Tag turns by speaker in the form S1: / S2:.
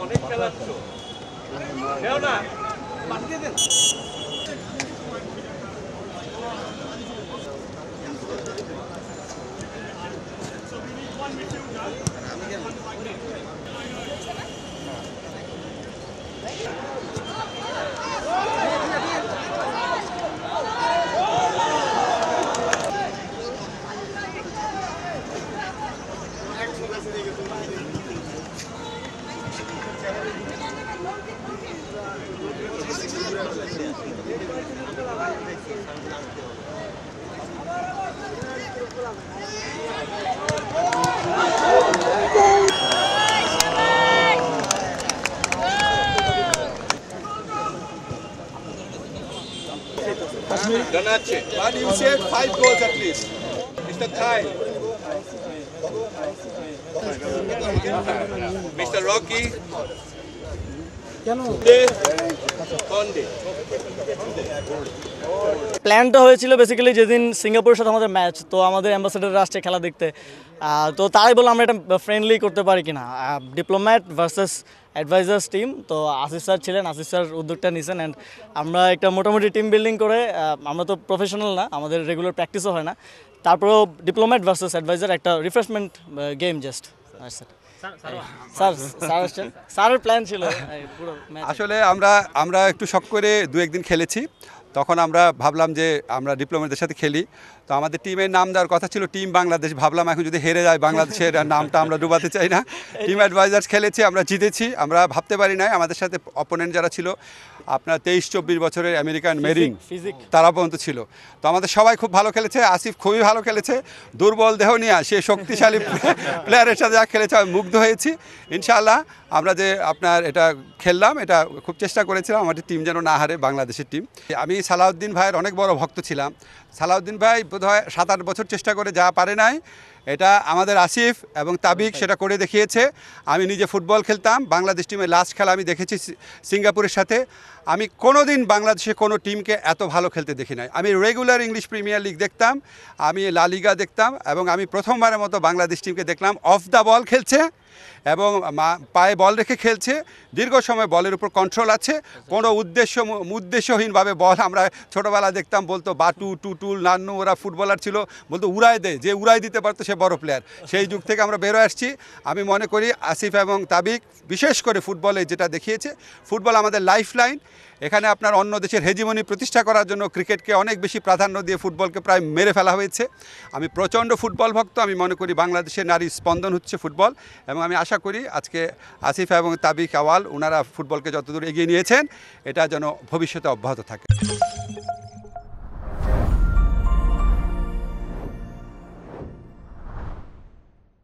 S1: অনেক খেলাচ্ছ না পাঠিয়ে দেন।
S2: But you saved 5 goals at least. It's the tie. Mr. Rocky.
S3: প্ল্যানটা হয়েছিল বেসিক্যালি যেদিন সিঙ্গাপুরের সাথে আমাদের ম্যাচ, তো আমাদের অ্যাম্বাসেডার আসছে খেলা দেখতে, তো তাই বললাম আমরা এটা ফ্রেন্ডলি করতে পারি কিনা, ডিপ্লোম্যাট ভার্সেস অ্যাডভাইজার্স টিম। তো আসিফ স্যার ছিলেন, আসিফ স্যার উদ্যোগটা নিয়েছেন অ্যান্ড আমরা একটা মোটামুটি টিম বিল্ডিং করে, আমরা তো প্রফেশনাল না, আমাদের রেগুলার প্র্যাকটিসও হয় না, তারপরেও ডিপ্লোম্যাট ভার্সেস অ্যাডভাইজার একটা রিফ্রেশমেন্ট গেম জাস্ট। স্যারের প্ল্যান ছিল
S2: আসলে আমরা একটু শখ করে 2-1 দিন খেলেছি, তখন আমরা ভাবলাম যে আমরা ডিপ্লোম্যাটদের সাথে খেলি, তো আমাদের টিমের নাম দেওয়ার কথা ছিল টিম বাংলাদেশ। ভাবলাম এখন যদি হেরে যায় বাংলাদেশের নামটা আমরা ডুবাতে চাই না। টিম অ্যাডভাইজার্স খেলেছি, আমরা জিতেছি। আমরা ভাবতে পারি নাই আমাদের সাথে অপোনেন্ট যারা ছিল আপনার 23-24 বছরের আমেরিকান মেরিন, তারা পর্যন্ত ছিল। তো আমাদের সবাই খুব ভালো খেলেছে, আসিফ খুবই ভালো খেলেছে, দুর্বল দেহ নিয়ে সে শক্তিশালী প্লেয়ারের সাথে যা খেলেছে আমি মুগ্ধ হয়েছি। ইনশাআল্লাহ আমরা যে আপনার এটা খেললাম, এটা খুব চেষ্টা করেছিলাম আমাদের টিম যেন না হারে, বাংলাদেশের টিম। আমি সালাউদ্দিন ভাইয়ের অনেক বড় ভক্ত ছিলাম। সালাউদ্দিন ভাই বোধহয় 7-8 বছর চেষ্টা করে যা পারে নাই, এটা আমাদের আসিফ এবং তাবিক সেটা করে দেখিয়েছে। আমি নিজে ফুটবল খেলতাম, বাংলাদেশ টিমের লাস্ট খেলা আমি দেখেছি সিঙ্গাপুরের সাথে। আমি কোনো দিন বাংলাদেশে কোনো টিমকে এত ভালো খেলতে দেখি নাই। আমি রেগুলার ইংলিশ প্রিমিয়ার লিগ দেখতাম, আমি লা লিগা দেখতাম, এবং আমি প্রথমবারের মতো বাংলাদেশ টিমকে দেখলাম অফ দ্য বল খেলছে এবং পায়ে বল রেখে খেলছে, দীর্ঘ সময় বলের উপর কন্ট্রোল আছে, কোনো উদ্দেশ্যহীনভাবে বল। আমরা ছোটোবেলা দেখতাম বলতো বাটু, টুটুল, নান্নু, ওরা ফুটবলার ছিল, বলতো উড়াই দেয়, যে উড়াই দিতে পারতো সে বড় প্লেয়ার। সেই যুগ থেকে আমরা বেরো আসছি। আমি মনে করি আসিফ এবং তাবিক বিশেষ করে ফুটবলে যেটা দেখিয়েছে, ফুটবল আমাদের লাইফ লাইন। এখানে আপনার অন্য দেশের হেজিমনি প্রতিষ্ঠা করার জন্য ক্রিকেটকে অনেক বেশি প্রাধান্য দিয়ে ফুটবলকে প্রায় মেরে ফেলা হয়েছে। আমি প্রচণ্ড ফুটবল ভক্ত, আমি মনে করি বাংলাদেশের নারী স্পন্দন হচ্ছে ফুটবল, এবং আমি আশা করি আজকে আসিফ এবং তাবিক আওয়াল ওনারা ফুটবলকে যতদূর এগিয়ে নিয়েছেন এটা যেন ভবিষ্যতে অব্যাহত থাকে।